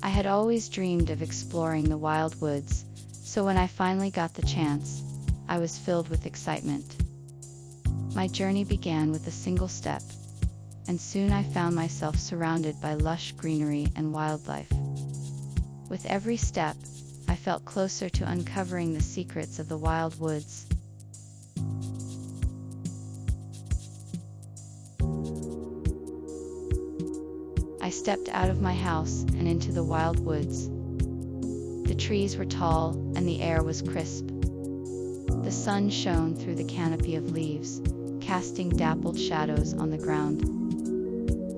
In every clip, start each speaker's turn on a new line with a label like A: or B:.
A: I had always dreamed of exploring the wild woods, so when I finally got the chance, I was filled with excitement. My journey began with a single step, and soon I found myself surrounded by lush greenery and wildlife. With every step, I felt closer to uncovering the secrets of the wild woods. I stepped out of my house and into the wild woods. The trees were tall and the air was crisp. The sun shone through the canopy of leaves, casting dappled shadows on the ground.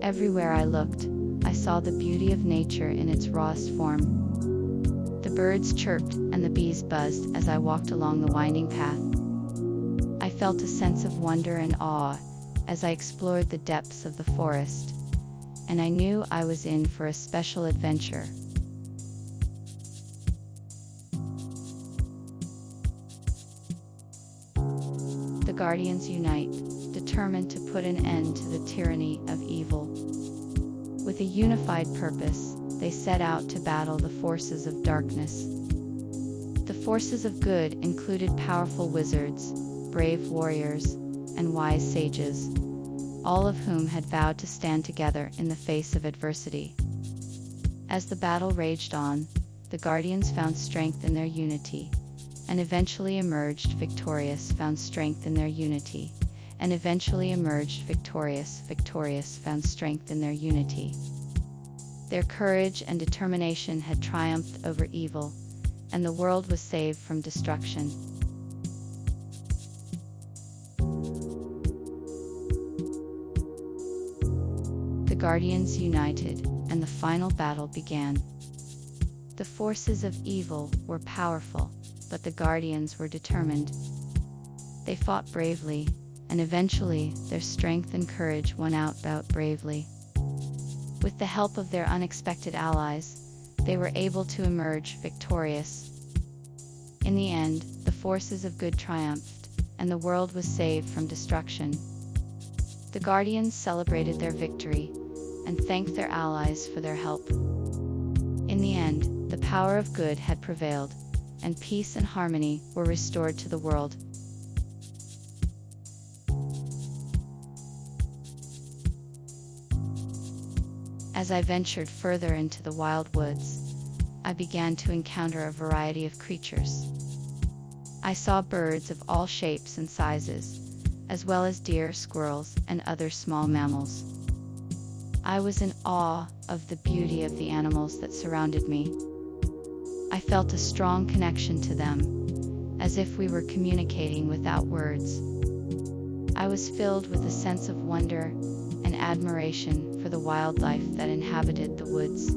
A: Everywhere I looked, I saw the beauty of nature in its rawest form. The birds chirped and the bees buzzed as I walked along the winding path. I felt a sense of wonder and awe as I explored the depths of the forest, and I knew I was in for a special adventure. The Guardians unite, determined to put an end to the tyranny of evil. With a unified purpose, they set out to battle the forces of darkness. The forces of good included powerful wizards, brave warriors, and wise sages, all of whom had vowed to stand together in the face of adversity. As the battle raged on, the Guardians found strength in their unity, and eventually emerged victorious. Found strength in their unity, and eventually emerged victorious. Found strength in their unity. Their courage and determination had triumphed over evil, and the world was saved from destruction. The Guardians united, and the final battle began. The forces of evil were powerful, but the Guardians were determined. They fought bravely, and eventually their strength and courage won out bravely. With the help of their unexpected allies, they were able to emerge victorious. In the end, the forces of good triumphed, and the world was saved from destruction. The Guardians celebrated their victory, and thanked their allies for their help. In the end, the power of good had prevailed, and peace and harmony were restored to the world. As I ventured further into the wild woods, I began to encounter a variety of creatures. I saw birds of all shapes and sizes, as well as deer, squirrels, and other small mammals. I was in awe of the beauty of the animals that surrounded me. I felt a strong connection to them, as if we were communicating without words. I was filled with a sense of wonder and admiration for the wildlife that inhabited the woods.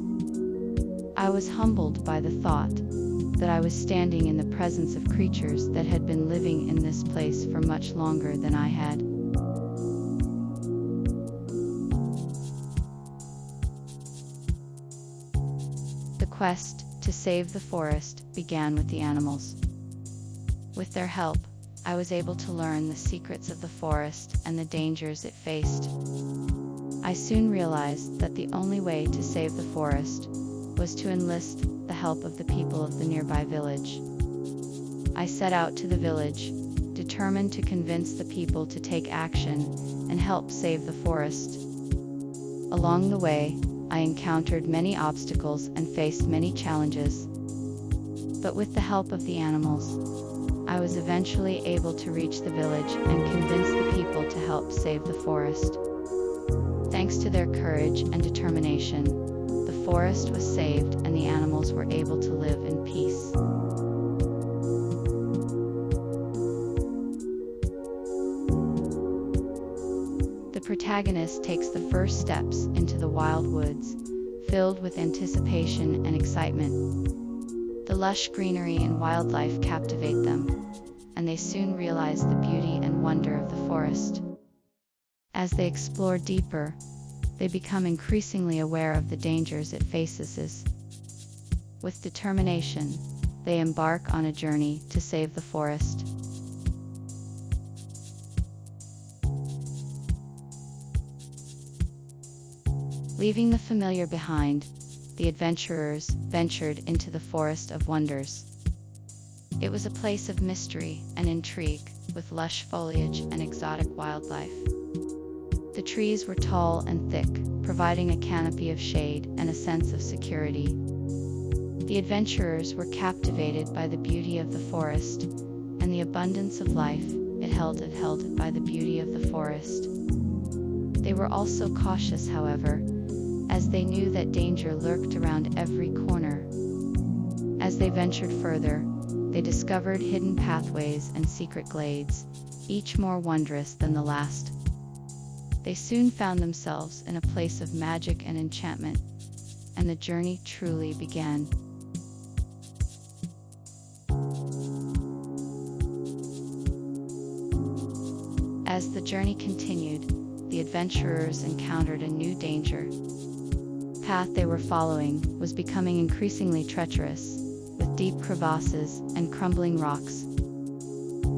A: I was humbled by the thought that I was standing in the presence of creatures that had been living in this place for much longer than I had. The quest to save the forest began with the animals. With their help, I was able to learn the secrets of the forest and the dangers it faced. I soon realized that the only way to save the forest was to enlist the help of the people of the nearby village. I set out to the village, determined to convince the people to take action and help save the forest. Along the way, I encountered many obstacles and faced many challenges. But with the help of the animals, I was eventually able to reach the village and convince the people to help save the forest. Thanks to their courage and determination, the forest was saved and the animals were able to live in peace. The protagonist takes the first steps into the wild woods, filled with anticipation and excitement. The lush greenery and wildlife captivate them, and they soon realize the beauty and wonder of the forest. As they explore deeper, they become increasingly aware of the dangers it faces. With determination, they embark on a journey to save the forest. Leaving the familiar behind, the adventurers ventured into the Forest of Wonders. It was a place of mystery and intrigue, with lush foliage and exotic wildlife. The trees were tall and thick, providing a canopy of shade and a sense of security. The adventurers were captivated by the beauty of the forest and the abundance of life it held by the beauty of the forest. They were also cautious, however, as they knew that danger lurked around every corner. As they ventured further, they discovered hidden pathways and secret glades, each more wondrous than the last. They soon found themselves in a place of magic and enchantment, and the journey truly began. As the journey continued, the adventurers encountered a new danger. The path they were following was becoming increasingly treacherous, with deep crevasses and crumbling rocks.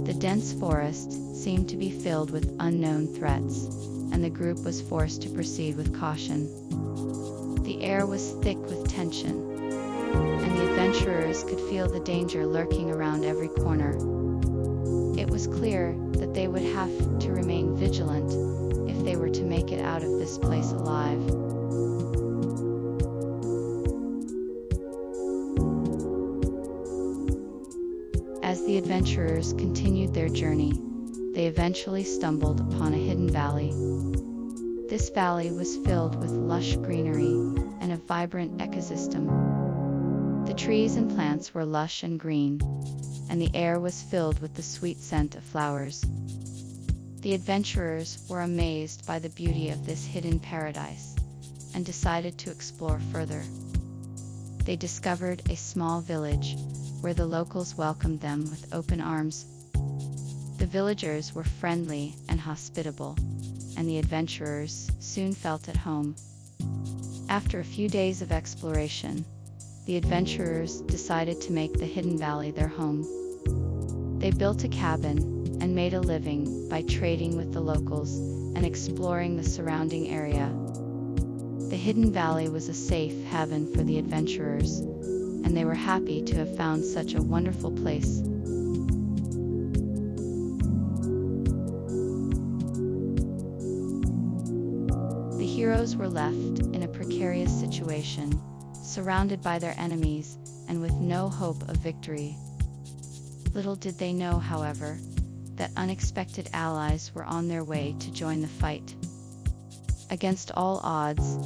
A: The dense forest seemed to be filled with unknown threats, and the group was forced to proceed with caution. The air was thick with tension, and the adventurers could feel the danger lurking around every corner. It was clear that they would have to remain vigilant if they were to make it out of this place alive. As the adventurers continued their journey, they eventually stumbled upon a hidden valley. This valley was filled with lush greenery and a vibrant ecosystem. The trees and plants were lush and green, and the air was filled with the sweet scent of flowers. The adventurers were amazed by the beauty of this hidden paradise and decided to explore further. They discovered a small village where the locals welcomed them with open arms. The villagers were friendly and hospitable, and the adventurers soon felt at home. After a few days of exploration, the adventurers decided to make the hidden valley their home. They built a cabin and made a living by trading with the locals and exploring the surrounding area. The hidden valley was a safe haven for the adventurers, and they were happy to have found such a wonderful place. The heroes were left in a precarious situation, surrounded by their enemies and with no hope of victory. Little did they know, however, that unexpected allies were on their way to join the fight. Against all odds,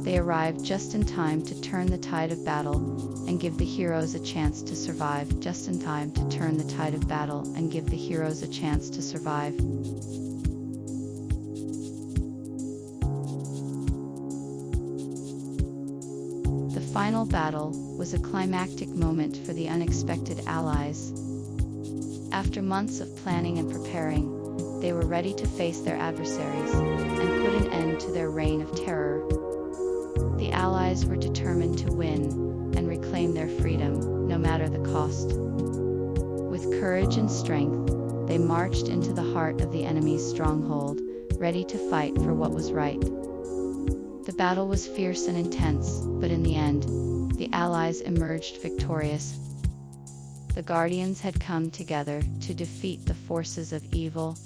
A: they arrived just in time to turn the tide of battle and give the heroes a chance to survive. The final battle was a climactic moment for the unexpected allies. After months of planning and preparing, they were ready to face their adversaries and put an end to their reign of terror. The Allies were determined to win and reclaim their freedom, no matter the cost. With courage and strength, they marched into the heart of the enemy's stronghold, ready to fight for what was right. The battle was fierce and intense, but in the end, the Allies emerged victorious. The Guardians had come together to defeat the forces of evil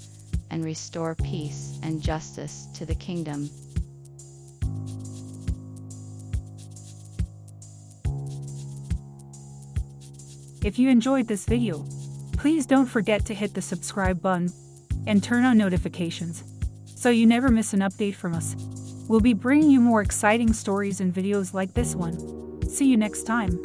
A: and restore peace and justice to the kingdom.
B: If you enjoyed this video, please don't forget to hit the subscribe button and turn on notifications so you never miss an update from us. We'll be bringing you more exciting stories and videos like this one. See you next time.